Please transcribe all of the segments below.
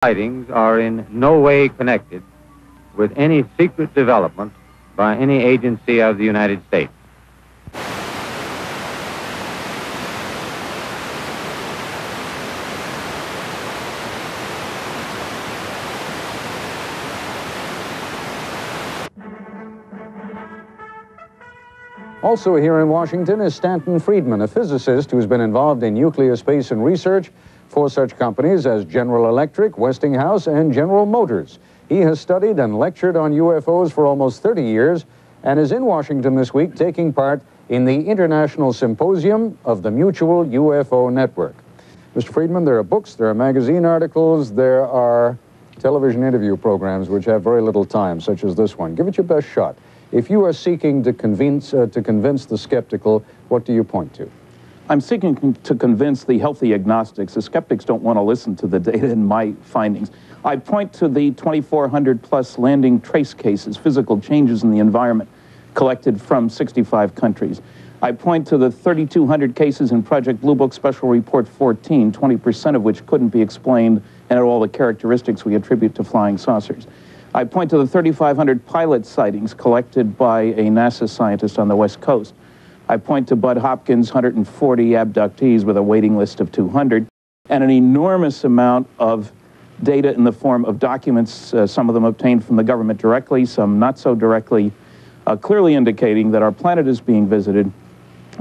Sightings are in no way connected with any secret development by any agency of the United States. Also here in Washington is Stanton Friedman, a physicist who's been involved in nuclear space and research for such companies as General Electric, Westinghouse, and General Motors. He has studied and lectured on UFOs for almost 30 years and is in Washington this week taking part in the International Symposium of the Mutual UFO Network. Mr. Friedman, there are books, there are magazine articles, there are television interview programs which have very little time, such as this one. Give it your best shot. If you are seeking to convince the skeptical, what do you point to? I'm seeking to convince the healthy agnostics. The skeptics don't want to listen to the data and my findings. I point to the 2,400 plus landing trace cases, physical changes in the environment collected from 65 countries. I point to the 3,200 cases in Project Blue Book Special Report 14, 20% of which couldn't be explained and at all the characteristics we attribute to flying saucers. I point to the 3,500 pilot sightings collected by a NASA scientist on the West Coast. I point to Bud Hopkins' 140 abductees with a waiting list of 200, and an enormous amount of data in the form of documents, some of them obtained from the government directly, some not so directly, clearly indicating that our planet is being visited,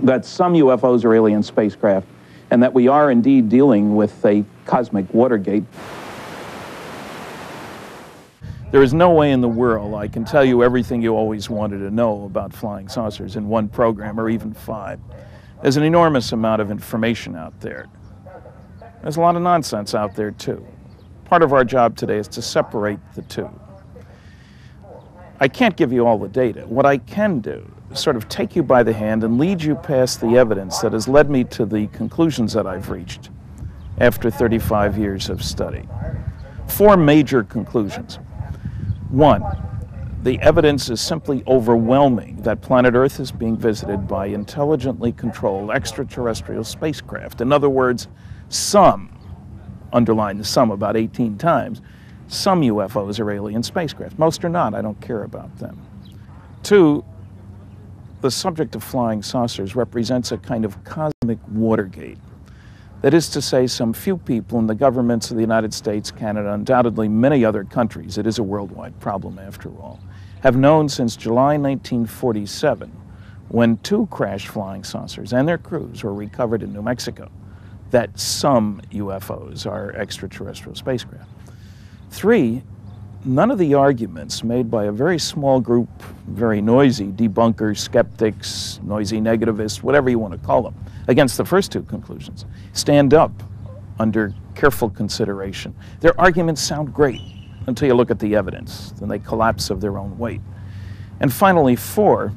that some UFOs are alien spacecraft, and that we are indeed dealing with a cosmic Watergate. There is no way in the world I can tell you everything you always wanted to know about flying saucers in one program or even 5. There's an enormous amount of information out there. There's a lot of nonsense out there too. Part of our job today is to separate the two. I can't give you all the data. What I can do is sort of take you by the hand and lead you past the evidence that has led me to the conclusions that I've reached after 35 years of study. 4 major conclusions. 1, the evidence is simply overwhelming that planet Earth is being visited by intelligently controlled extraterrestrial spacecraft. In other words, some, underline the some about 18 times, some UFOs are alien spacecraft. Most are not. I don't care about them. 2, the subject of flying saucers represents a kind of cosmic Watergate. That is to say, some few people in the governments of the United States, Canada, undoubtedly many other countries, it is a worldwide problem after all, have known since July 1947, when 2 crashed flying saucers and their crews were recovered in New Mexico, that some UFOs are extraterrestrial spacecraft. 3, none of the arguments made by a very small group, very noisy debunkers, skeptics, noisy negativists, whatever you want to call them, against the first 2 conclusions, stand up under careful consideration. Their arguments sound great until you look at the evidence, then they collapse of their own weight. And finally, 4,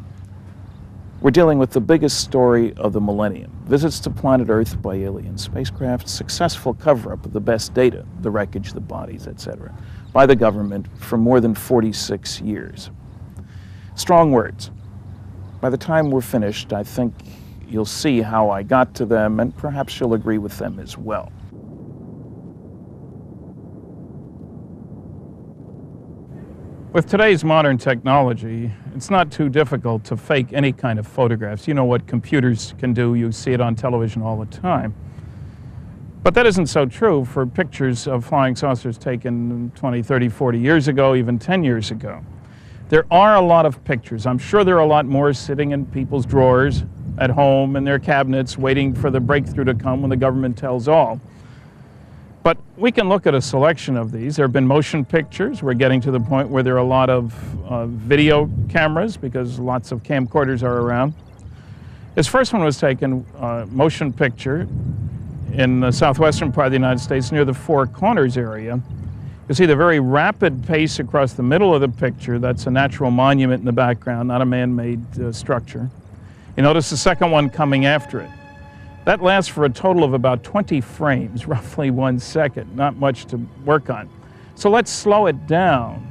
we're dealing with the biggest story of the millennium. Visits to planet Earth by alien spacecraft, successful cover-up of the best data, the wreckage, the bodies, etc., by the government for more than 46 years. Strong words. By the time we're finished, I think you'll see how I got to them, and perhaps you'll agree with them as well. With today's modern technology, it's not too difficult to fake any kind of photographs. You know what computers can do. You see it on television all the time. But that isn't so true for pictures of flying saucers taken 20, 30, 40 years ago, even 10 years ago. There are a lot of pictures. I'm sure there are a lot more sitting in people's drawers at home in their cabinets waiting for the breakthrough to come when the government tells all. But we can look at a selection of these. There have been motion pictures. We're getting to the point where there are a lot of video cameras because lots of camcorders are around. This first one was taken motion picture in the southwestern part of the United States near the Four Corners area. You see the very rapid pace across the middle of the picture. That's a natural monument in the background, not a man-made structure. You notice the second one coming after it. That lasts for a total of about 20 frames, roughly 1 second, not much to work on. So let's slow it down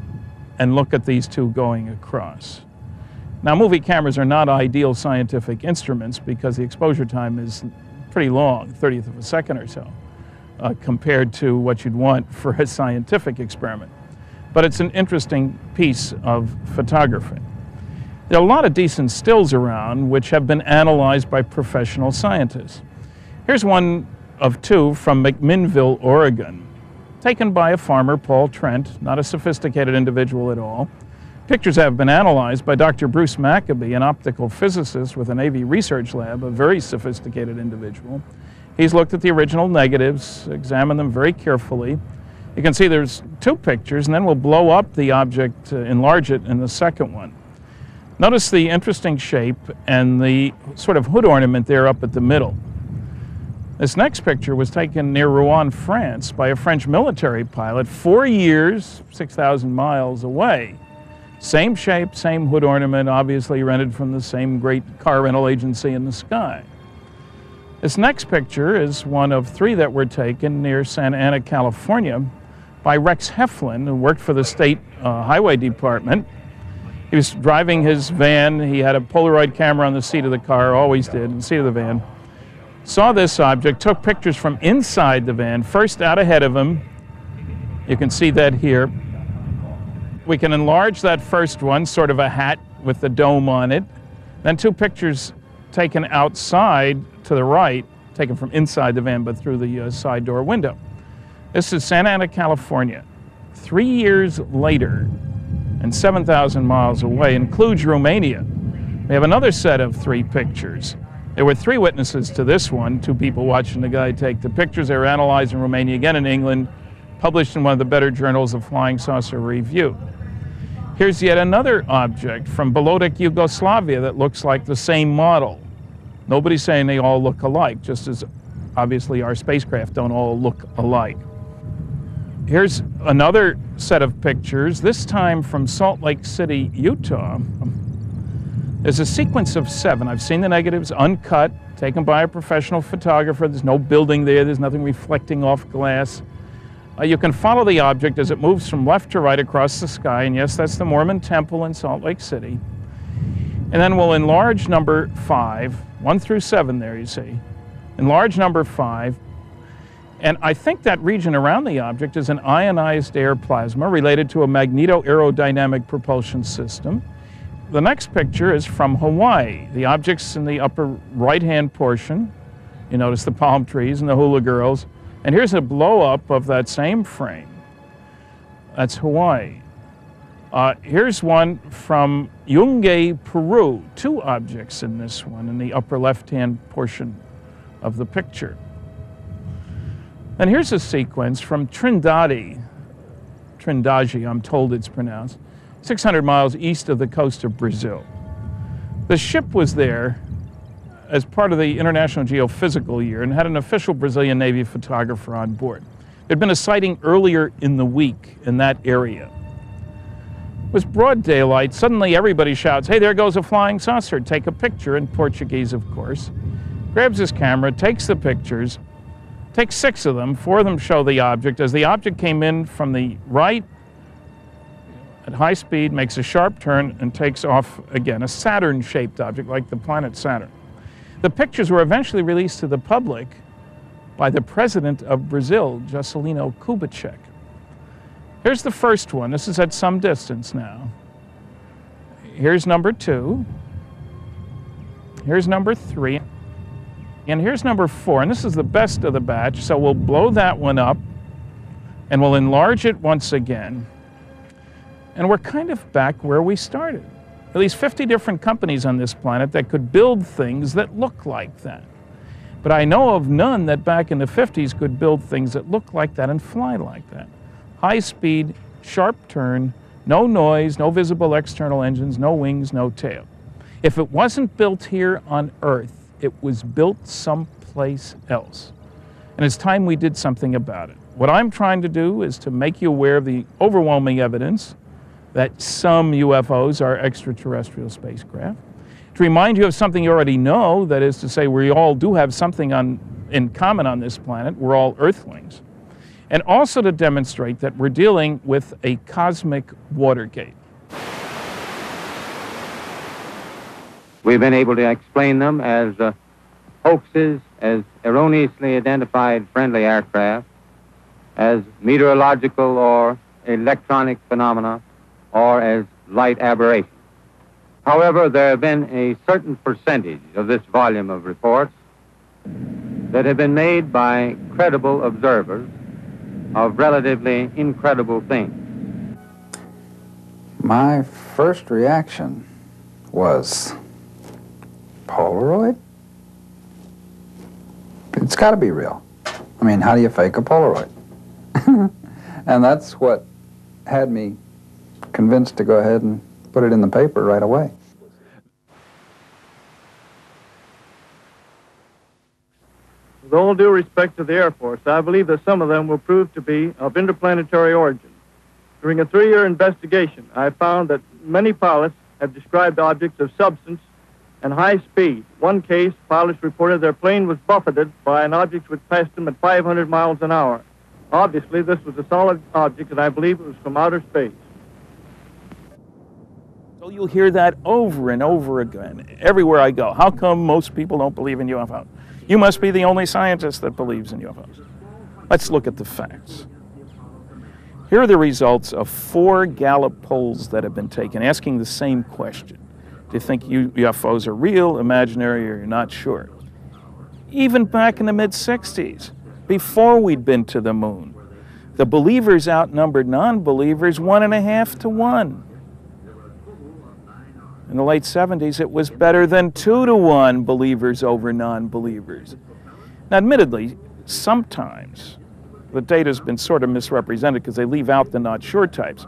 and look at these two going across. Now, movie cameras are not ideal scientific instruments because the exposure time is pretty long, 30th of a second or so, compared to what you'd want for a scientific experiment. But it's an interesting piece of photography. There are a lot of decent stills around which have been analyzed by professional scientists. Here's one of 2 from McMinnville, Oregon, taken by a farmer, Paul Trent, not a sophisticated individual at all. Pictures have been analyzed by Dr. Bruce Maccabee, an optical physicist with a Navy research lab, a very sophisticated individual. He's looked at the original negatives, examined them very carefully. You can see there's 2 pictures, and then we'll blow up the object, enlarge it in the second one. Notice the interesting shape and the sort of hood ornament there up at the middle. This next picture was taken near Rouen, France by a French military pilot 4 years, 6,000 miles away. Same shape, same hood ornament, obviously rented from the same great car rental agency in the sky. This next picture is one of 3 that were taken near Santa Ana, California by Rex Heflin, who worked for the state highway department. He was driving his van. He had a Polaroid camera on the seat of the car, always did, on the seat of the van. Saw this object, took pictures from inside the van, first out ahead of him. You can see that here. We can enlarge that first one, sort of a hat with the dome on it. Then 2 pictures taken outside to the right, taken from inside the van, but through the side door window. This is Santa Ana, California. 3 years later, and 7,000 miles away, includes Romania. We have another set of 3 pictures. There were 3 witnesses to this one, 2 people watching the guy take the pictures. They were analyzed in Romania, again in England, published in one of the better journals of Flying Saucer Review. Here's yet another object from Bolodic, Yugoslavia that looks like the same model. Nobody's saying they all look alike, just as obviously our spacecraft don't all look alike. Here's another set of pictures, this time from Salt Lake City, Utah. There's a sequence of 7. I've seen the negatives uncut, taken by a professional photographer. There's no building there. There's nothing reflecting off glass. You can follow the object as it moves from left to right across the sky. And yes, that's the Mormon Temple in Salt Lake City. And then we'll enlarge number 5, 1 through 7 there, you see. Enlarge number 5. And I think that region around the object is an ionized air plasma related to a magneto-aerodynamic propulsion system. The next picture is from Hawaii. The object's in the upper right-hand portion. You notice the palm trees and the hula girls. And here's a blow-up of that same frame. That's Hawaii. Here's one from Yungay, Peru. 2 objects in this one in the upper left-hand portion of the picture. And here's a sequence from Trindade, I'm told it's pronounced, 600 miles east of the coast of Brazil. The ship was there as part of the International Geophysical Year and had an official Brazilian Navy photographer on board. There'd been a sighting earlier in the week in that area. It was broad daylight. Suddenly everybody shouts, "Hey, there goes a flying saucer." Take a picture, in Portuguese, of course. Grabs his camera, takes the pictures, takes 6 of them. 4 of them show the object. As the object came in from the right at high speed, makes a sharp turn, and takes off again, a Saturn-shaped object like the planet Saturn. The pictures were eventually released to the public by the president of Brazil, Juscelino Kubitschek. Here's the first one. This is at some distance now. Here's number 2. Here's number 3. And here's number 4. And this is the best of the batch. So we'll blow that one up and we'll enlarge it once again. And we're kind of back where we started. At least 50 different companies on this planet that could build things that look like that. But I know of none that back in the 50s could build things that look like that and fly like that. High speed, sharp turn, no noise, no visible external engines, no wings, no tail. If it wasn't built here on Earth, it was built someplace else. And it's time we did something about it. What I'm trying to do is to make you aware of the overwhelming evidence that some UFOs are extraterrestrial spacecraft. To remind you of something you already know, that is to say we all do have something in common on this planet. We're all Earthlings. And also to demonstrate that we're dealing with a cosmic Watergate. We've been able to explain them as hoaxes, as erroneously identified friendly aircraft, as meteorological or electronic phenomena, or as light aberrations. However, there have been a certain percentage of this volume of reports that have been made by credible observers of relatively incredible things. My first reaction was, Polaroid? It's got to be real. I mean, how do you fake a Polaroid? And that's what had me convinced to go ahead and put it in the paper right away. With all due respect to the Air Force, I believe that some of them will prove to be of interplanetary origin. During a 3-year investigation, I found that many pilots have described objects of substance and high speed. One case, pilots reported their plane was buffeted by an object which passed them at 500 miles an hour. Obviously, this was a solid object, and I believe it was from outer space. So you'll hear that over and over again, everywhere I go. How come most people don't believe in UFOs? You must be the only scientist that believes in UFOs. Let's look at the facts. Here are the results of 4 Gallup polls that have been taken, asking the same question. Do you think UFOs are real, imaginary, or you're not sure? Even back in the mid-60s, before we'd been to the moon, the believers outnumbered non-believers 1.5 to 1. In the late 70s, it was better than 2 to 1 believers over non-believers. Now, admittedly, sometimes the data's been sort of misrepresented because they leave out the not sure types.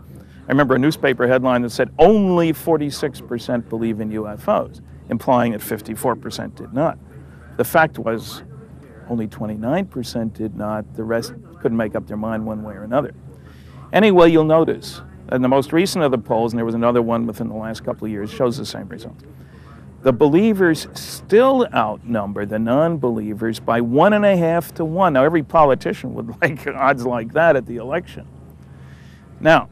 I remember a newspaper headline that said only 46% believe in UFOs, implying that 54% did not. The fact was only 29% did not. The rest couldn't make up their mind one way or another. Anyway, you'll notice in the most recent of the polls, and there was another one within the last couple of years, shows the same results. The believers still outnumber the non-believers by 1.5 to 1. Now, every politician would like odds like that at the election. Now,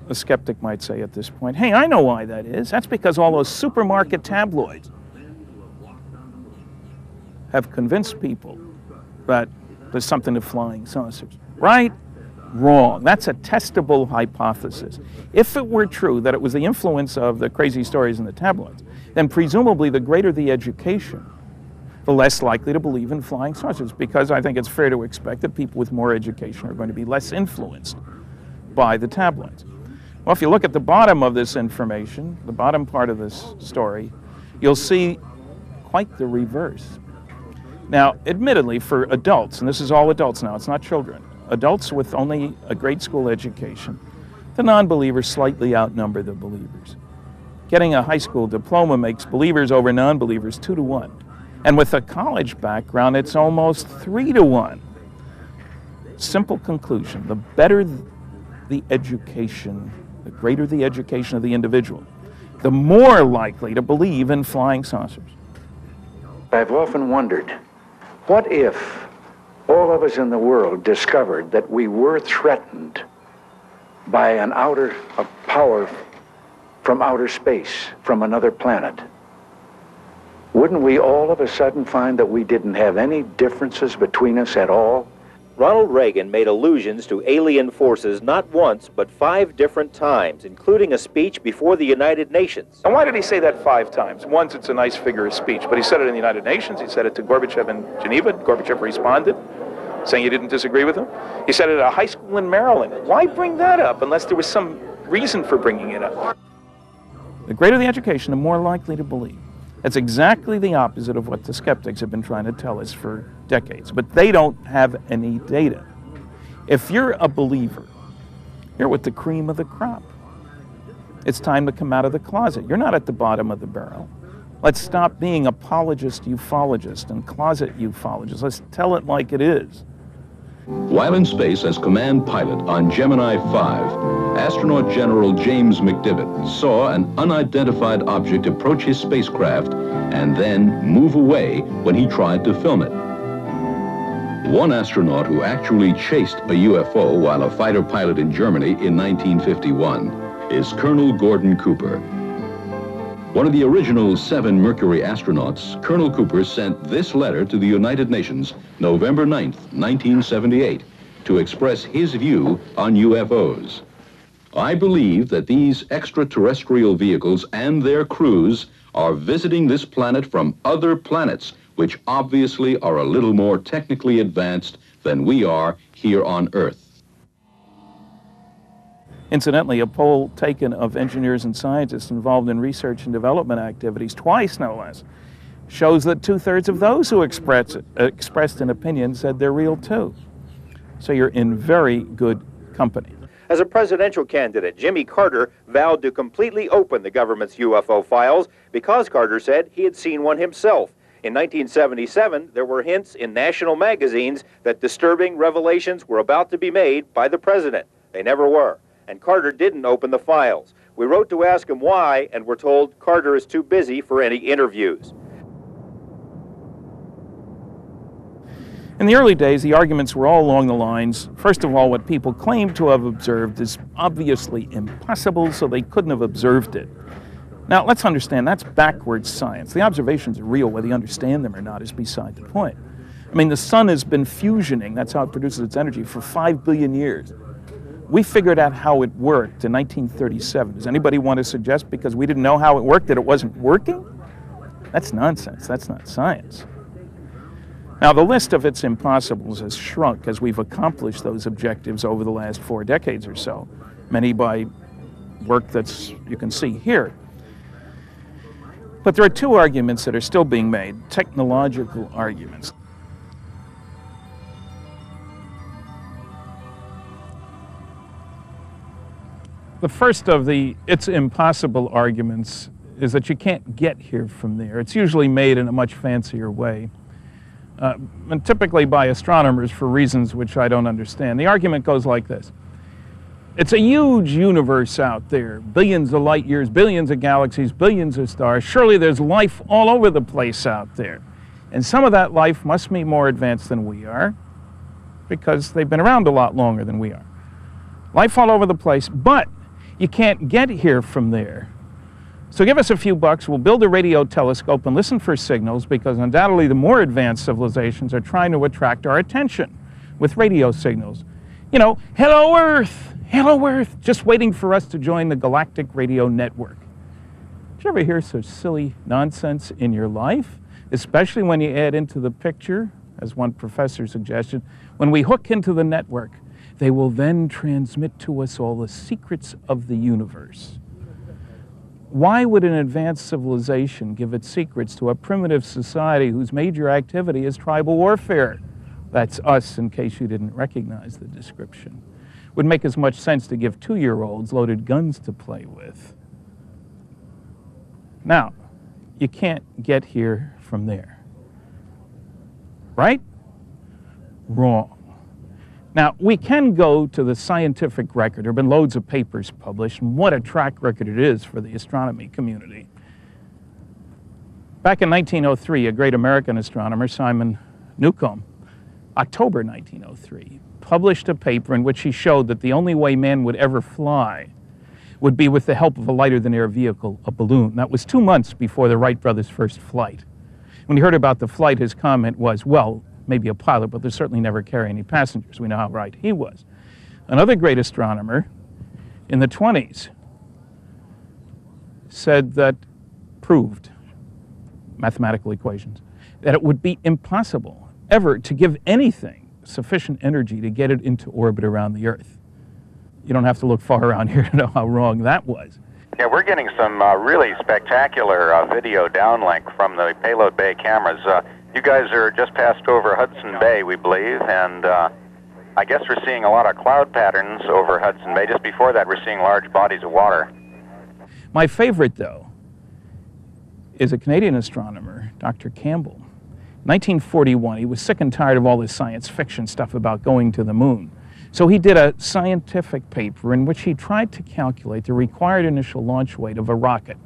a skeptic might say at this point, hey, I know why that is. That's because all those supermarket tabloids have convinced people that there's something to flying saucers. Right? Wrong. That's a testable hypothesis. If it were true that it was the influence of the crazy stories in the tabloids, then presumably the greater the education, the less likely to believe in flying saucers, because I think it's fair to expect that people with more education are going to be less influenced by the tabloids. Well, if you look at the bottom of this information, the bottom part of this story, you'll see quite the reverse. Now, admittedly, for adults, and this is all adults now, it's not children, adults with only a grade school education, the non-believers slightly outnumber the believers. Getting a high school diploma makes believers over non-believers 2 to 1. And with a college background, it's almost 3 to 1. Simple conclusion, the better the education, the greater the education of the individual, the more likely to believe in flying saucers. I've often wondered, what if all of us in the world discovered that we were threatened by a power from outer space, from another planet? Wouldn't we all of a sudden find that we didn't have any differences between us at all? Ronald Reagan made allusions to alien forces not once, but 5 different times, including a speech before the United Nations. And why did he say that 5 times? Once, it's a nice figure of speech, but he said it in the United Nations. He said it to Gorbachev in Geneva. Gorbachev responded, saying he didn't disagree with him. He said it at a high school in Maryland. Why bring that up unless there was some reason for bringing it up? The greater the education, the more likely to believe. That's exactly the opposite of what the skeptics have been trying to tell us for decades. But they don't have any data. If you're a believer, you're with the cream of the crop. It's time to come out of the closet. You're not at the bottom of the barrel. Let's stop being apologist ufologist and closet ufologist. Let's tell it like it is. While in space as command pilot on Gemini 5, astronaut General James McDivitt saw an unidentified object approach his spacecraft and then move away when he tried to film it. One astronaut who actually chased a UFO while a fighter pilot in Germany in 1951 is Colonel Gordon Cooper. One of the original 7 Mercury astronauts, Colonel Cooper sent this letter to the United Nations November 9th, 1978, to express his view on UFOs. I believe that these extraterrestrial vehicles and their crews are visiting this planet from other planets, which obviously are a little more technically advanced than we are here on Earth. Incidentally, a poll taken of engineers and scientists involved in research and development activities, twice no less, shows that 2/3 of those who expressed an opinion said they're real too. So you're in very good company. As a presidential candidate, Jimmy Carter vowed to completely open the government's UFO files because Carter said he had seen one himself. In 1977, there were hints in national magazines that disturbing revelations were about to be made by the president. They never were. And Carter didn't open the files. We wrote to ask him why, and were told Carter is too busy for any interviews. In the early days, the arguments were all along the lines, first of all, what people claim to have observed is obviously impossible, so they couldn't have observed it. Now, let's understand, that's backwards science. The observations are real, whether you understand them or not is beside the point. I mean, the sun has been fusioning, that's how it produces its energy, for 5 billion years. We figured out how it worked in 1937. Does anybody want to suggest because we didn't know how it worked that it wasn't working? That's nonsense. That's not science. Now, the list of its impossibles has shrunk as we've accomplished those objectives over the last 4 decades or so, many by work that's you can see here. But there are 2 arguments that are still being made, technological arguments. The first of the it's impossible arguments is that you can't get here from there. It's usually made in a much fancier way, and typically by astronomers for reasons which I don't understand. The argument goes like this. It's a huge universe out there, billions of light years, billions of galaxies, billions of stars. Surely there's life all over the place out there. And some of that life must be more advanced than we are because they've been around a lot longer than we are. Life all over the place, but you can't get here from there. So give us a few bucks, we'll build a radio telescope and listen for signals because undoubtedly the more advanced civilizations are trying to attract our attention with radio signals. You know, hello Earth, just waiting for us to join the galactic radio network. Did you ever hear such silly nonsense in your life? Especially when you add into the picture, as one professor suggested, when we hook into the network, they will then transmit to us all the secrets of the universe. Why would an advanced civilization give its secrets to a primitive society whose major activity is tribal warfare? That's us, in case you didn't recognize the description. Would make as much sense to give 2-year-olds loaded guns to play with. Now, you can't get here from there. Right? Wrong. Now, we can go to the scientific record. There have been loads of papers published, and what a track record it is for the astronomy community. Back in 1903, a great American astronomer, Simon Newcomb, October 1903, published a paper in which he showed that the only way man would ever fly would be with the help of a lighter-than-air vehicle, a balloon. That was 2 months before the Wright brothers' first flight. When he heard about the flight, his comment was, well, maybe a pilot, but they'll certainly never carry any passengers. We know how right he was. Another great astronomer in the 20s said that, proved, mathematical equations, that it would be impossible ever to give anything sufficient energy to get it into orbit around the Earth. You don't have to look far around here to know how wrong that was. Yeah, we're getting some really spectacular video downlink from the Payload Bay cameras. You guys are just passed over Hudson Bay, we believe, and I guess we're seeing a lot of cloud patterns over Hudson Bay. Just before that, we're seeing large bodies of water. My favorite, though, is a Canadian astronomer, Dr. Campbell. 1941, he was sick and tired of all this science fiction stuff about going to the moon. So he did a scientific paper in which he tried to calculate the required initial launch weight of a rocket,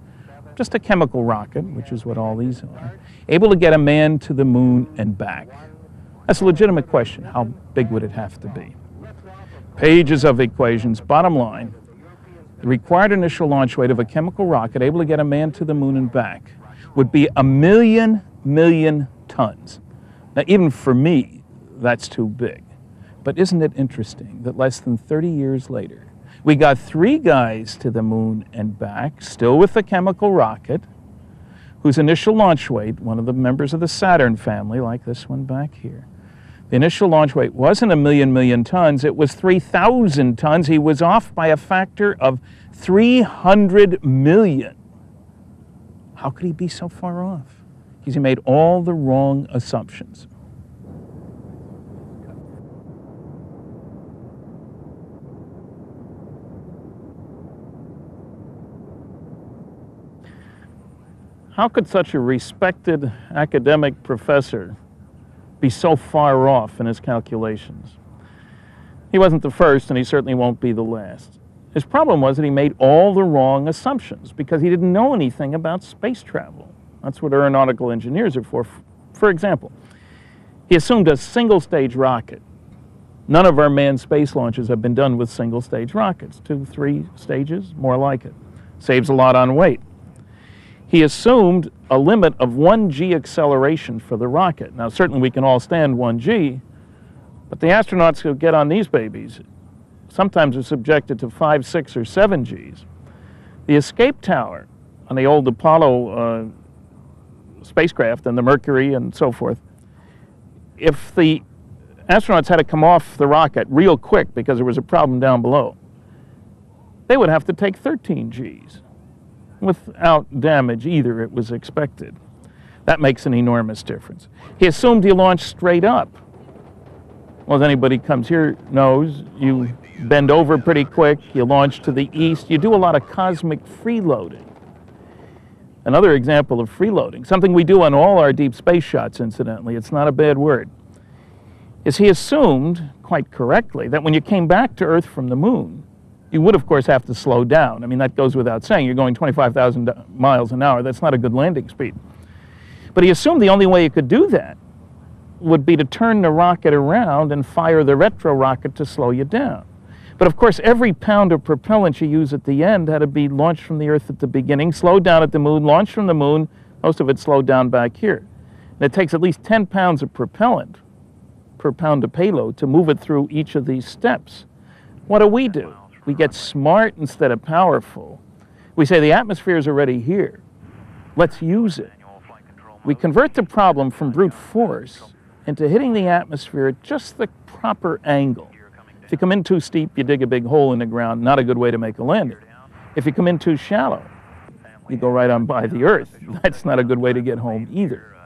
just a chemical rocket, which is what all these are, able to get a man to the moon and back. That's a legitimate question. How big would it have to be? Pages of equations. Bottom line, the required initial launch weight of a chemical rocket able to get a man to the moon and back would be 1 million tons. Now, even for me, that's too big. But isn't it interesting that less than 30 years later, we got 3 guys to the moon and back, still with the chemical rocket, whose initial launch weight, one of the members of the Saturn family, like this one back here, the initial launch weight wasn't 1 million tons, it was 3,000 tons. He was off by a factor of 300 million. How could he be so far off? Because he made all the wrong assumptions. How could such a respected academic professor be so far off in his calculations? He wasn't the first, and he certainly won't be the last. His problem was that he made all the wrong assumptions because he didn't know anything about space travel. That's what aeronautical engineers are for. For example, he assumed a single-stage rocket. None of our manned space launches have been done with single-stage rockets. 2, 3 stages, more like it. Saves a lot on weight. He assumed a limit of 1g acceleration for the rocket. Now, certainly we can all stand 1g, but the astronauts who get on these babies sometimes are subjected to 5, 6, or 7 Gs. The escape tower on the old Apollo spacecraft and the Mercury and so forth, if the astronauts had to come off the rocket real quick because there was a problem down below, they would have to take 13 Gs. Without damage either, it was expected. That makes an enormous difference. He assumed he launched straight up. Well, as anybody comes here knows, you bend over pretty quick, you launch to the east, you do a lot of cosmic freeloading. Another example of freeloading, something we do on all our deep space shots, incidentally, it's not a bad word, is he assumed, quite correctly, that when you came back to Earth from the moon, you would, of course, have to slow down. I mean, that goes without saying. You're going 25,000 miles an hour. That's not a good landing speed. But he assumed the only way you could do that would be to turn the rocket around and fire the retro rocket to slow you down. But, of course, every pound of propellant you use at the end had to be launched from the Earth at the beginning, slowed down at the moon, launched from the moon, most of it slowed down back here. And it takes at least 10 pounds of propellant per pound of payload to move it through each of these steps. What do? We get smart instead of powerful. We say the atmosphere is already here. Let's use it. We convert the problem from brute force into hitting the atmosphere at just the proper angle. If you come in too steep, you dig a big hole in the ground. Not a good way to make a landing. If you come in too shallow, you go right on by the Earth. That's not a good way to get home either.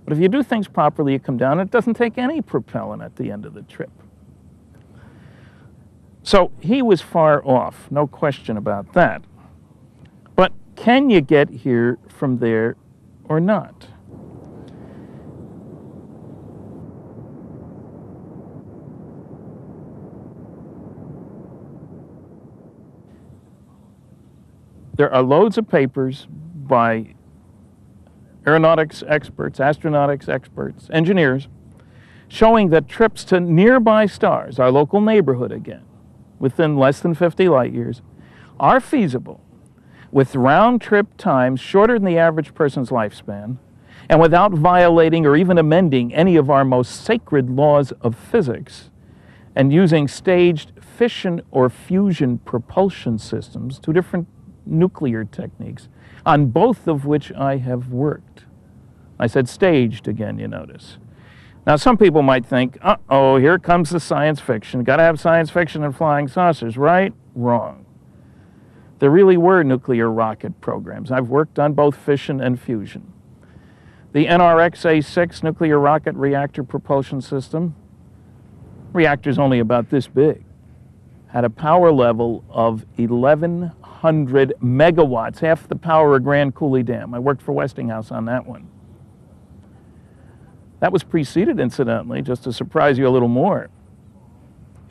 But if you do things properly, you come down, and it doesn't take any propellant at the end of the trip. So he was far off, no question about that. But can you get here from there or not? there are loads of papers by aeronautics experts, astronautics experts, engineers, showing that trips to nearby stars, our local neighborhood again, within less than 50 light years, are feasible with round-trip times shorter than the average person's lifespan, and without violating or even amending any of our most sacred laws of physics, and using staged fission or fusion propulsion systems, two different nuclear techniques, on both of which I have worked. I said staged again, you notice. Now, some people might think, uh-oh, here comes the science fiction. Got to have science fiction and flying saucers, right? Wrong. There really were nuclear rocket programs. I've worked on both fission and fusion. The NRX-A6 nuclear rocket reactor propulsion system, reactor's only about this big, had a power level of 1,100 megawatts, half the power of Grand Coulee Dam. I worked for Westinghouse on that one. That was preceded, incidentally, just to surprise you a little more,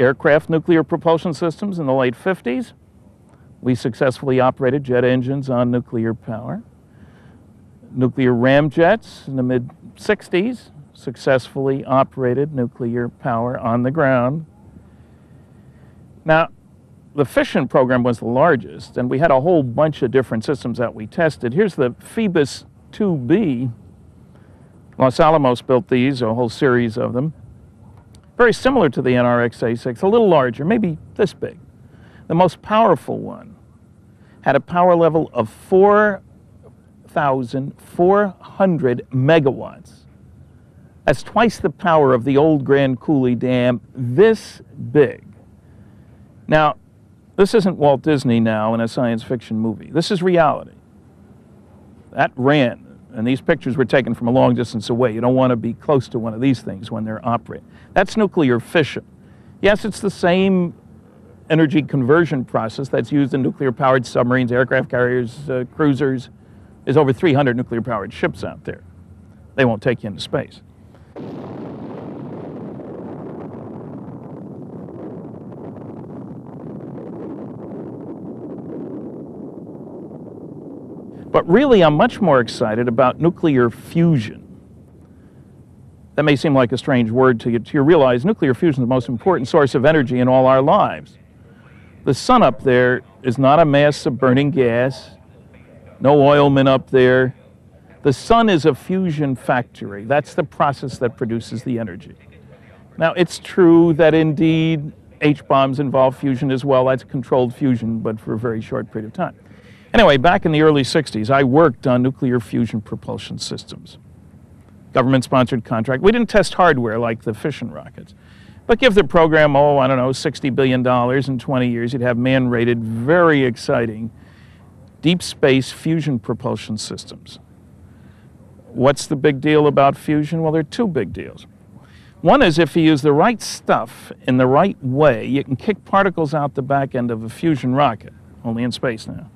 aircraft nuclear propulsion systems in the late 50s. We successfully operated jet engines on nuclear power. Nuclear ramjets in the mid-60s successfully operated nuclear power on the ground. Now, the fission program was the largest, and we had a whole bunch of different systems that we tested. Here's the Phoebus 2B. Los Alamos built these, a whole series of them. Very similar to the NRX-A6, a little larger, maybe this big. The most powerful one had a power level of 4,400 megawatts. That's twice the power of the old Grand Coulee Dam, this big. Now, this isn't Walt Disney now in a science fiction movie. This is reality. That ran, and these pictures were taken from a long distance away. You don't want to be close to one of these things when they're operating. That's nuclear fission. Yes, it's the same energy conversion process that's used in nuclear-powered submarines, aircraft carriers, cruisers. There's over 300 nuclear-powered ships out there. They won't take you into space. But really, I'm much more excited about nuclear fusion. That may seem like a strange word to you. You realize nuclear fusion is the most important source of energy in all our lives. The sun up there is not a mass of burning gas, no oilmen up there. The sun is a fusion factory. That's the process that produces the energy. Now, it's true that indeed H-bombs involve fusion as well. That's controlled fusion, but for a very short period of time. Anyway, back in the early 60s, I worked on nuclear fusion propulsion systems. Government-sponsored contract. We didn't test hardware like the fission rockets. But give the program, oh, I don't know, $60 billion in 20 years, you'd have man-rated, very exciting deep space fusion propulsion systems. What's the big deal about fusion? Well, there are two big deals. One is if you use the right stuff in the right way, you can kick particles out the back end of a fusion rocket, only in space now,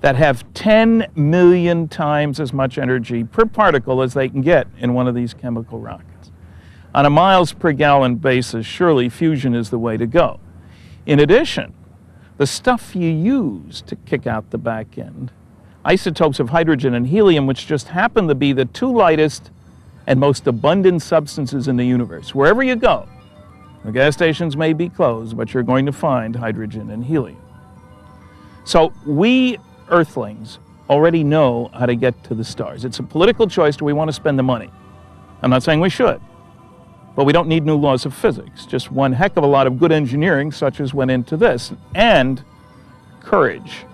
that have 10 million times as much energy per particle as they can get in one of these chemical rockets. On a miles per gallon basis, surely fusion is the way to go. In addition, the stuff you use to kick out the back end, isotopes of hydrogen and helium, which just happen to be the two lightest and most abundant substances in the universe. Wherever you go, the gas stations may be closed, but you're going to find hydrogen and helium. So we Earthlings already know how to get to the stars. It's a political choice. Do we want to spend the money? I'm not saying we should, but we don't need new laws of physics. Just one heck of a lot of good engineering, such as went into this, and courage.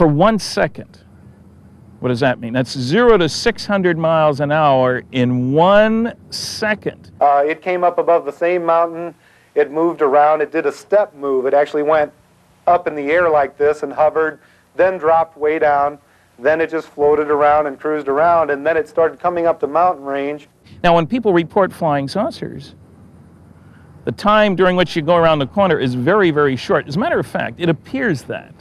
for 1 second. What does that mean? That's 0 to 600 miles an hour in 1 second. It came up above the same mountain. It moved around. It did a step move. It actually went up in the air like this and hovered, then dropped way down. Then it just floated around and cruised around, and then it started coming up the mountain range. Now, when people report flying saucers, the time during which you go around the corner is very, very short. As a matter of fact, it appears that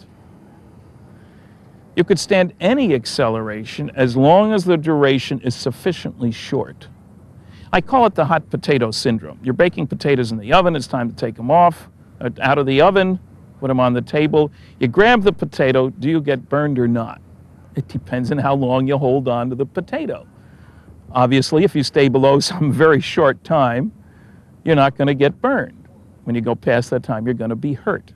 you could stand any acceleration as long as the duration is sufficiently short. I call it the hot potato syndrome. You're baking potatoes in the oven. It's time to take them off, out of the oven, put them on the table. You grab the potato. Do you get burned or not? It depends on how long you hold on to the potato. Obviously, if you stay below some very short time, you're not going to get burned. When you go past that time, you're going to be hurt.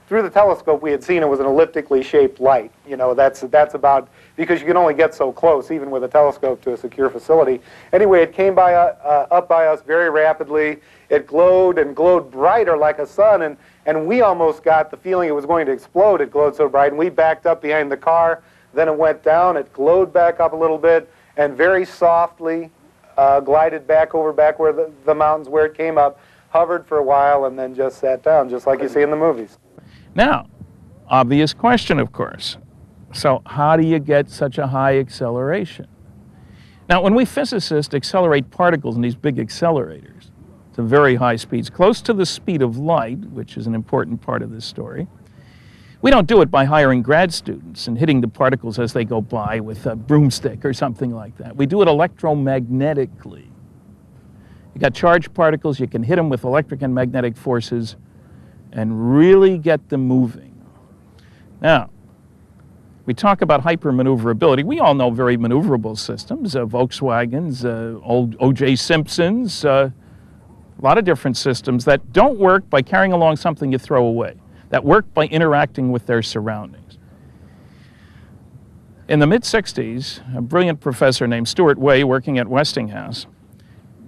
Through the telescope, we had seen it was an elliptically shaped light. You know, that's about, because you can only get so close, even with a telescope, to a secure facility. Anyway, it came by up by us very rapidly. It glowed and glowed brighter like a sun, and we almost got the feeling it was going to explode. It glowed so bright, and we backed up behind the car. Then it went down. It glowed back up a little bit, and very softly glided back over back where the mountains where it came up, hovered for a while, and then just sat down, just like you see in the movies. Now, obvious question, of course. So how do you get such a high acceleration? Now, when we physicists accelerate particles in these big accelerators to very high speeds, close to the speed of light, which is an important part of this story, we don't do it by hiring grad students and hitting the particles as they go by with a broomstick or something like that. We do it electromagnetically. You got charged particles, you can hit them with electric and magnetic forces and really get them moving. Now, we talk about hypermaneuverability. We all know very maneuverable systems, Volkswagens, old O.J. Simpsons, a lot of different systems that don't work by carrying along something you throw away, that work by interacting with their surroundings. In the mid-60s, a brilliant professor named Stuart Way, working at Westinghouse,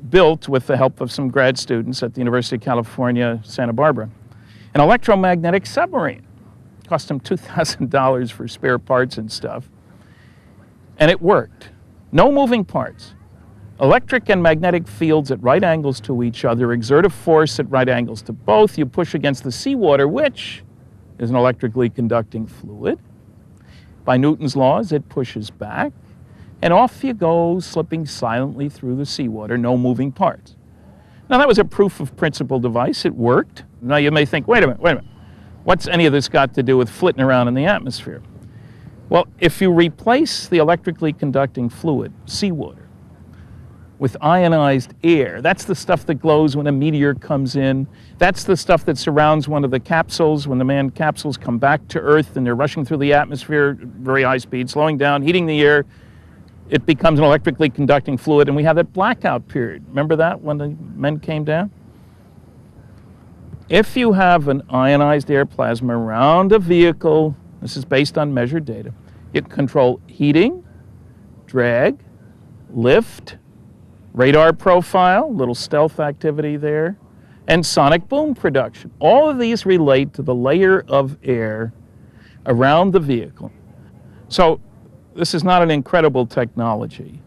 built, with the help of some grad students at the University of California, Santa Barbara, an electromagnetic submarine. Cost him $2,000 for spare parts and stuff. And it worked. No moving parts. Electric and magnetic fields at right angles to each other exert a force at right angles to both. You push against the seawater, which is an electrically conducting fluid. By Newton's laws, it pushes back. And off you go, slipping silently through the seawater, no moving parts. Now, that was a proof of principle device. It worked. Now, you may think, wait a minute. What's any of this got to do with flitting around in the atmosphere? Well, if you replace the electrically conducting fluid, seawater, with ionized air, that's the stuff that glows when a meteor comes in. That's the stuff that surrounds one of the capsules when the manned capsules come back to Earth and they're rushing through the atmosphere at very high speed, slowing down, heating the air. It becomes an electrically conducting fluid, and we have that blackout period. Remember that when the men came down? If you have an ionized air plasma around a vehicle, this is based on measured data, you can control heating, drag, lift, radar profile, little stealth activity there, and sonic boom production. All of these relate to the layer of air around the vehicle. So this is not an incredible technology.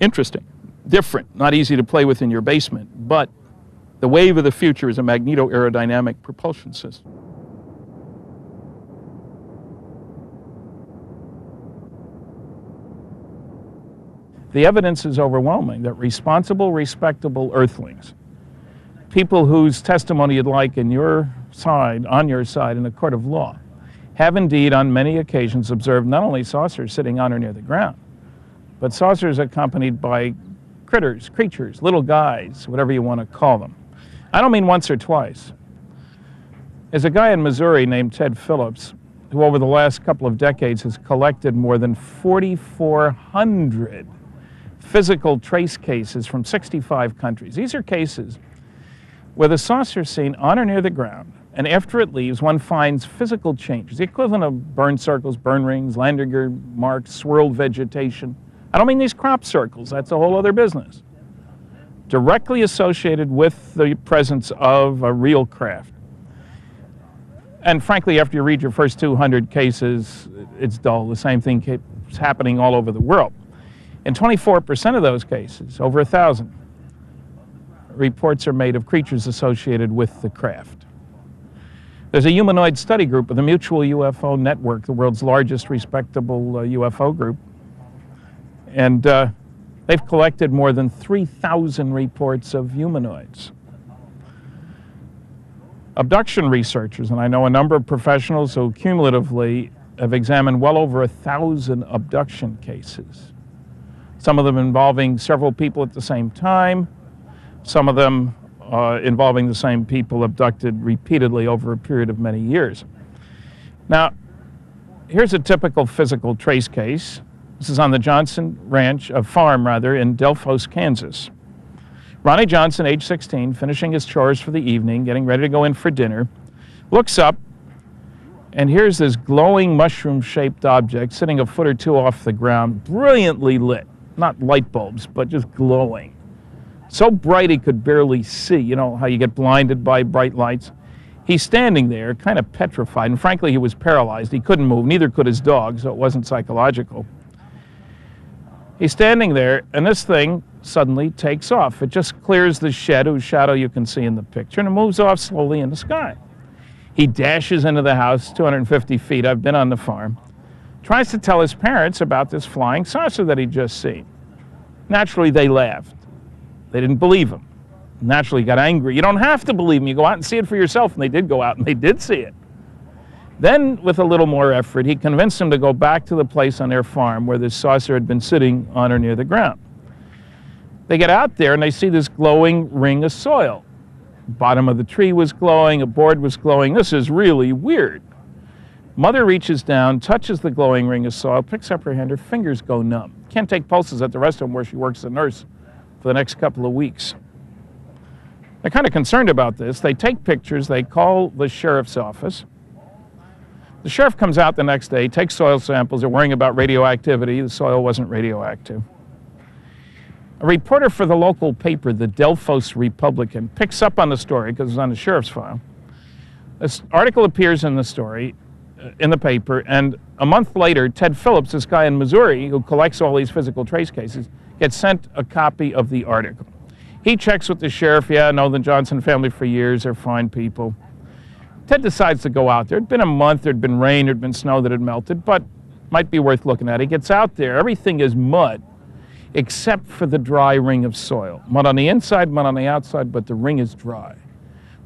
Interesting, different, not easy to play with in your basement, but the wave of the future is a magneto-aerodynamic propulsion system. The evidence is overwhelming that responsible, respectable Earthlings, people whose testimony you'd like on your side in a court of law, have indeed on many occasions observed not only saucers sitting on or near the ground, but saucers accompanied by critters, creatures, little guys, whatever you want to call them. I don't mean once or twice. There's a guy in Missouri named Ted Phillips who over the last couple of decades has collected more than 4,400 physical trace cases from 65 countries. These are cases where the saucer is seen on or near the ground, and after it leaves, one finds physical changes, the equivalent of burn circles, burn rings, Landiger marks, swirled vegetation. I don't mean these crop circles, that's a whole other business. Directly associated with the presence of a real craft. And frankly, after you read your first 200 cases, it's dull. The same thing keeps happening all over the world. In 24% of those cases, over 1,000, reports are made of creatures associated with the craft. There's a humanoid study group of the Mutual UFO Network, the world's largest respectable UFO group. And they've collected more than 3,000 reports of humanoids. Abduction researchers, and I know a number of professionals who cumulatively have examined well over 1,000 abduction cases. Some of them involving several people at the same time, some of them involving the same people abducted repeatedly over a period of many years. Now, here's a typical physical trace case. This is on the Johnson farm in Delphos, Kansas. Ronnie Johnson, age 16, finishing his chores for the evening, getting ready to go in for dinner, looks up, and here's this glowing mushroom-shaped object sitting a foot or two off the ground, brilliantly lit. Not light bulbs, but just glowing. So bright he could barely see. You know how you get blinded by bright lights? He's standing there, kind of petrified, and frankly, he was paralyzed. He couldn't move, neither could his dog, so it wasn't psychological. He's standing there, and this thing suddenly takes off. It just clears the shed, whose shadow you can see in the picture, and it moves off slowly in the sky. He dashes into the house, 250 feet. I've been on the farm. Tries to tell his parents about this flying saucer that he'd just seen. Naturally, they laughed. They didn't believe him. Naturally, he got angry. You don't have to believe me. You go out and see it for yourself. And they did go out, and they did see it. Then, with a little more effort, he convinced them to go back to the place on their farm where this saucer had been sitting on or near the ground. They get out there, and they see this glowing ring of soil. The bottom of the tree was glowing. A board was glowing. This is really weird. Mother reaches down, touches the glowing ring of soil, picks up her hand. Her fingers go numb. Can't take pulses at the rest of them where she works as a nurse for the next couple of weeks. They're kind of concerned about this. They take pictures. They call the sheriff's office. The sheriff comes out the next day, takes soil samples. They're worrying about radioactivity. The soil wasn't radioactive. A reporter for the local paper, the Delphos Republican, picks up on the story because it's on the sheriff's file. This article appears in the story, in the paper, and a month later, Ted Phillips, this guy in Missouri who collects all these physical trace cases, gets sent a copy of the article. He checks with the sheriff. Yeah, I know the Johnson family for years. They're fine people. Ted decides to go out there. It'd been a month. There'd been rain. There'd been snow that had melted, but might be worth looking at. He gets out there. Everything is mud except for the dry ring of soil. Mud on the inside, mud on the outside, but the ring is dry.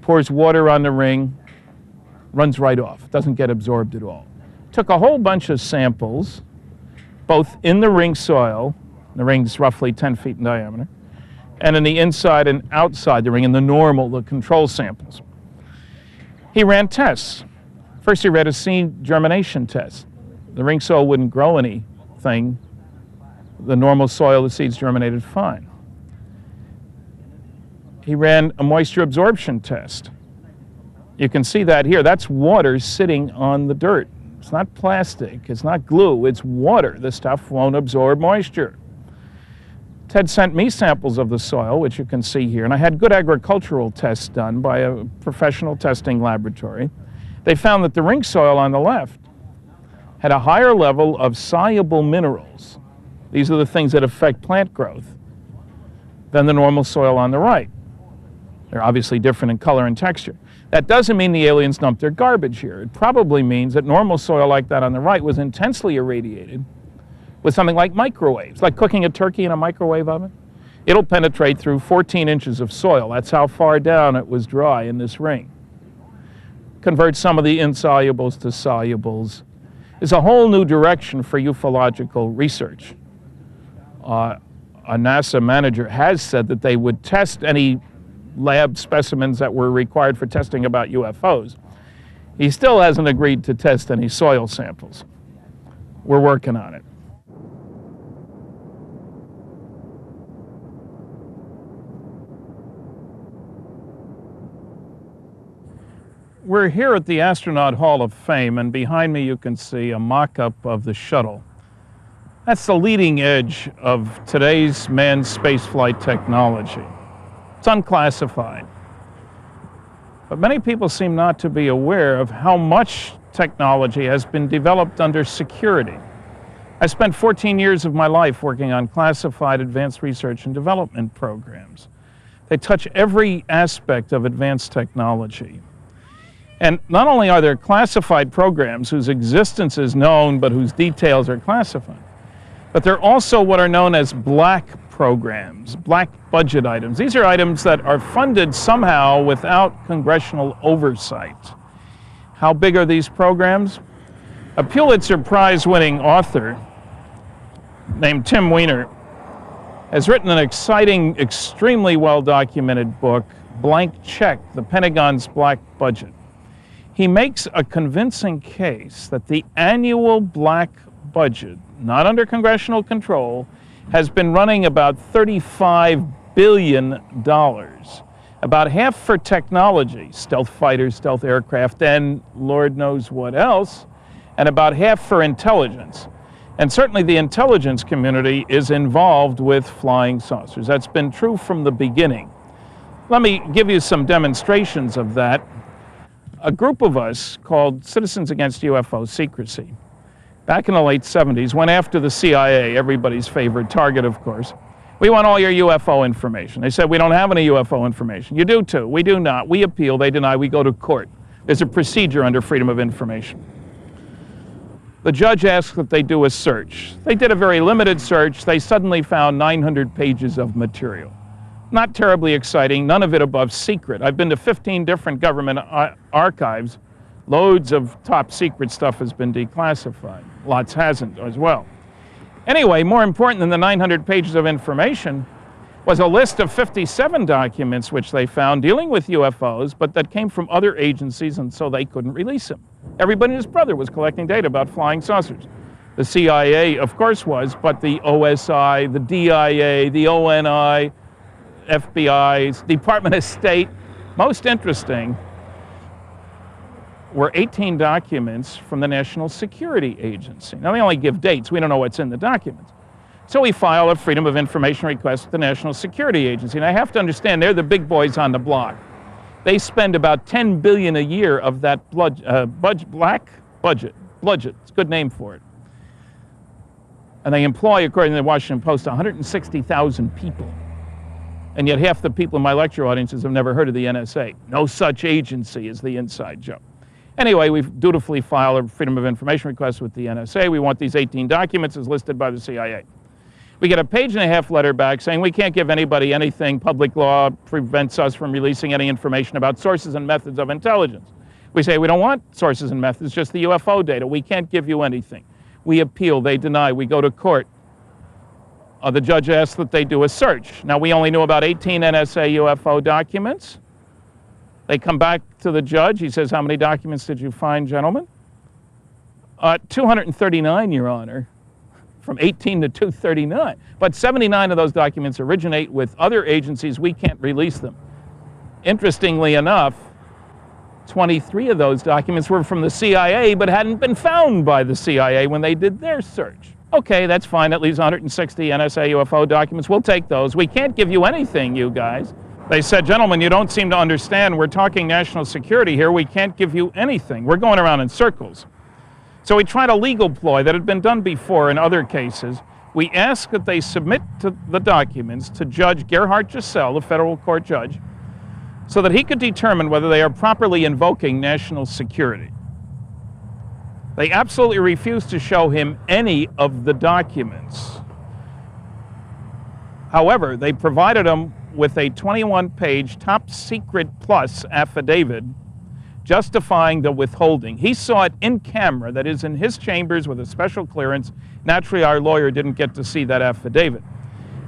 Pours water on the ring, runs right off. Doesn't get absorbed at all. Took a whole bunch of samples, both in the ring soil, the ring's roughly 10 feet in diameter, and in the inside and outside the ring, in the control samples. He ran tests. First, he ran a seed germination test. The ring soil wouldn't grow anything. The normal soil, the seeds germinated fine. He ran a moisture absorption test. You can see that here. That's water sitting on the dirt. It's not plastic. It's not glue. It's water. The stuff won't absorb moisture. Ted sent me samples of the soil, which you can see here, and I had good agricultural tests done by a professional testing laboratory. They found that the ring soil on the left had a higher level of soluble minerals. These are the things that affect plant growth than the normal soil on the right. They're obviously different in color and texture. That doesn't mean the aliens dumped their garbage here. It probably means that normal soil like that on the right was intensely irradiated with something like microwaves, like cooking a turkey in a microwave oven. It'll penetrate through 14 inches of soil. That's how far down it was dry in this ring. Convert some of the insolubles to solubles. It's a whole new direction for ufological research. A NASA manager has said that they would test any lab specimens that were required for testing about UFOs. He still hasn't agreed to test any soil samples. We're working on it. We're here at the Astronaut Hall of Fame, and behind me you can see a mock-up of the shuttle. That's the leading edge of today's manned spaceflight technology. It's unclassified. But many people seem not to be aware of how much technology has been developed under security. I spent 14 years of my life working on classified advanced research and development programs. They touch every aspect of advanced technology. And not only are there classified programs whose existence is known but whose details are classified, but there are also what are known as black programs, black budget items. These are items that are funded somehow without congressional oversight. How big are these programs? A Pulitzer Prize-winning author named Tim Weiner has written an exciting, extremely well-documented book, Blank Check, the Pentagon's Black Budget. He makes a convincing case that the annual black budget, not under congressional control, has been running about $35 billion. About half for technology, stealth fighters, stealth aircraft, and Lord knows what else, and about half for intelligence. And certainly the intelligence community is involved with flying saucers. That's been true from the beginning. Let me give you some demonstrations of that. A group of us called Citizens Against UFO Secrecy, back in the late 70s, went after the CIA, everybody's favorite target, of course. We want all your UFO information. They said, we don't have any UFO information. You do too. We do not. We appeal. They deny. We go to court. There's a procedure under Freedom of Information. The judge asked that they do a search. They did a very limited search. They suddenly found 900 pages of material. Not terribly exciting, none of it above secret. I've been to 15 different government archives. Loads of top secret stuff has been declassified. Lots hasn't as well. Anyway, more important than the 900 pages of information was a list of 57 documents which they found dealing with UFOs, but that came from other agencies, and so they couldn't release them. Everybody and his brother was collecting data about flying saucers. The CIA, of course, was, but the OSI, the DIA, the ONI, FBI, Department of State, most interesting, were 18 documents from the National Security Agency. Now, they only give dates. We don't know what's in the documents. So we file a Freedom of Information request with the National Security Agency. And I have to understand, they're the big boys on the block. They spend about $10 billion a year of that black budget. It's a good name for it. And they employ, according to the Washington Post, 160,000 people. And yet half the people in my lecture audiences have never heard of the NSA. No such agency is the inside joke. Anyway, we've dutifully filed a Freedom of Information request with the NSA. We want these 18 documents as listed by the CIA. We get a page-and-a-half letter back saying we can't give anybody anything. Public law prevents us from releasing any information about sources and methods of intelligence. We say we don't want sources and methods, just the UFO data. We can't give you anything. We appeal. They deny. We go to court. The judge asks that they do a search. Now, we only knew about 18 NSA UFO documents. They come back to the judge. He says, how many documents did you find, gentlemen? 239, Your Honor. From 18 to 239. But 79 of those documents originate with other agencies. We can't release them. Interestingly enough, 23 of those documents were from the CIA but hadn't been found by the CIA when they did their search. Okay, that's fine. That leaves 160 NSA UFO documents. We'll take those. We can't give you anything, you guys. They said, gentlemen, you don't seem to understand. We're talking national security here. We can't give you anything. We're going around in circles. So we tried a legal ploy that had been done before in other cases. We asked that they submit the documents to Judge Gerhard Giselle, the federal court judge, so that he could determine whether they are properly invoking national security. They absolutely refused to show him any of the documents. However, they provided him with a 21-page top secret plus affidavit justifying the withholding. He saw it in camera, that is in his chambers with a special clearance. Naturally, our lawyer didn't get to see that affidavit.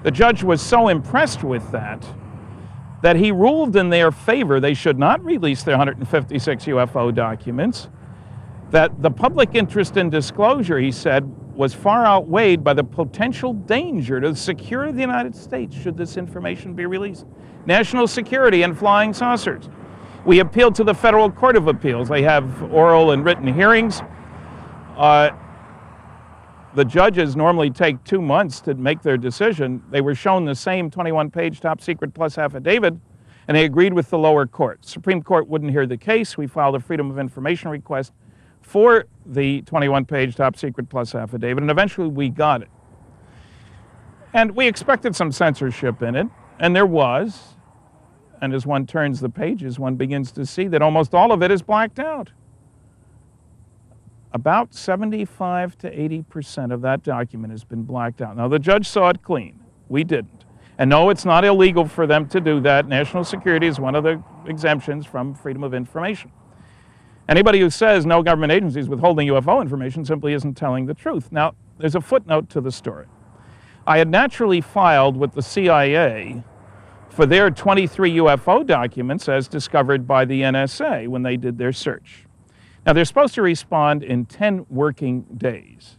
The judge was so impressed with that he ruled in their favor they should not release their 156 UFO documents, that the public interest in disclosure, he said, was far outweighed by the potential danger to the security of the United States should this information be released. National security and flying saucers. We appealed to the Federal Court of Appeals. They have oral and written hearings. The judges normally take 2 months to make their decision. They were shown the same 21-page top secret plus affidavit. And they agreed with the lower court. Supreme Court wouldn't hear the case. We filed a Freedom of Information request for the 21-page top secret plus affidavit, and eventually we got it. And we expected some censorship in it, and there was. And as one turns the pages, one begins to see that almost all of it is blacked out. About 75 to 80% of that document has been blacked out. Now, the judge saw it clean. We didn't. And no, it's not illegal for them to do that. National security is one of the exemptions from freedom of information. Anybody who says no government agency is withholding UFO information simply isn't telling the truth. Now, there's a footnote to the story. I had naturally filed with the CIA for their 23 UFO documents as discovered by the NSA when they did their search. Now, they're supposed to respond in 10 working days.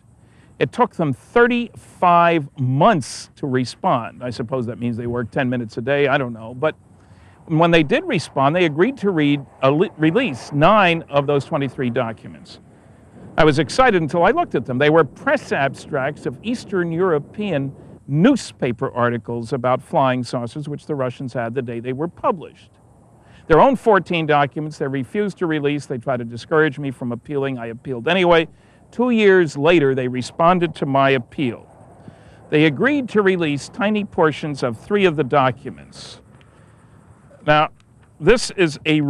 It took them 35 months to respond. I suppose that means they worked 10 minutes a day, I don't know. But when they did respond, they agreed to release 9 of those 23 documents. I was excited until I looked at them. They were press abstracts of Eastern European newspaper articles about flying saucers, which the Russians had the day they were published. Their own 14 documents they refused to release. They tried to discourage me from appealing. I appealed anyway. 2 years later, they responded to my appeal. They agreed to release tiny portions of 3 of the documents. Now, this is a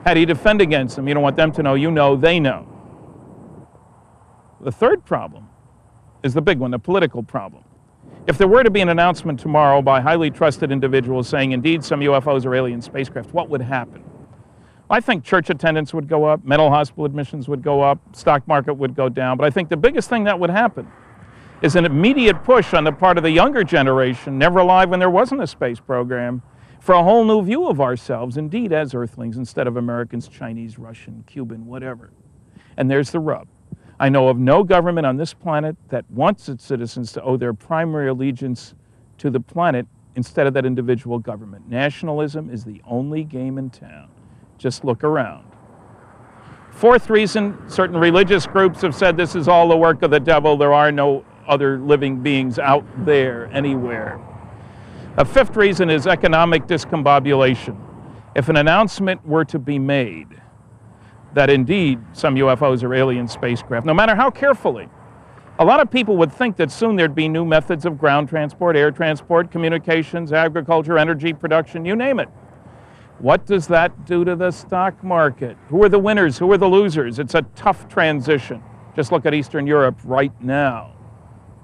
How do you defend against them? You don't want them to know. You know they know. The third problem is the big one, the political problem. If there were to be an announcement tomorrow by highly trusted individuals saying, indeed, some UFOs are alien spacecraft, what would happen? I think church attendance would go up, mental hospital admissions would go up, stock market would go down, but I think the biggest thing that would happen is an immediate push on the part of the younger generation, never alive when there wasn't a space program, for a whole new view of ourselves, indeed, as Earthlings, instead of Americans, Chinese, Russian, Cuban, whatever. And there's the rub. I know of no government on this planet that wants its citizens to owe their primary allegiance to the planet instead of that individual government. Nationalism is the only game in town. Just look around. Fourth reason, certain religious groups have said this is all the work of the devil. There are no other living beings out there anywhere. A fifth reason is economic discombobulation. If an announcement were to be made that indeed some UFOs are alien spacecraft, no matter how carefully, a lot of people would think that soon there'd be new methods of ground transport, air transport, communications, agriculture, energy production, you name it. What does that do to the stock market? Who are the winners? Who are the losers? It's a tough transition. Just look at Eastern Europe right now.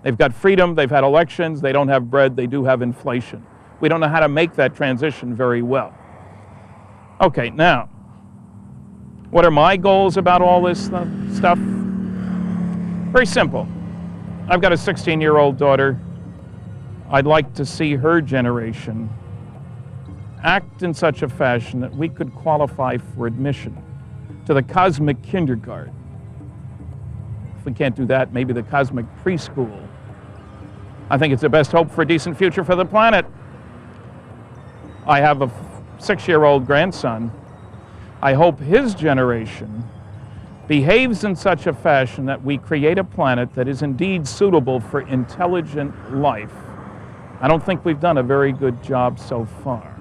They've got freedom, they've had elections, they don't have bread, they do have inflation. We don't know how to make that transition very well. Okay, now, what are my goals about all this stuff? Very simple. I've got a 16-year-old daughter. I'd like to see her generation act in such a fashion that we could qualify for admission to the cosmic kindergarten. If we can't do that, maybe the cosmic preschool. I think it's the best hope for a decent future for the planet. I have a 6-year-old grandson. I hope his generation behaves in such a fashion that we create a planet that is indeed suitable for intelligent life. I don't think we've done a very good job so far.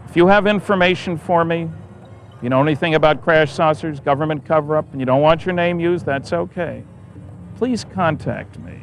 If you have information for me, if you know anything about crash saucers, government cover-up, and you don't want your name used, that's okay. Please contact me.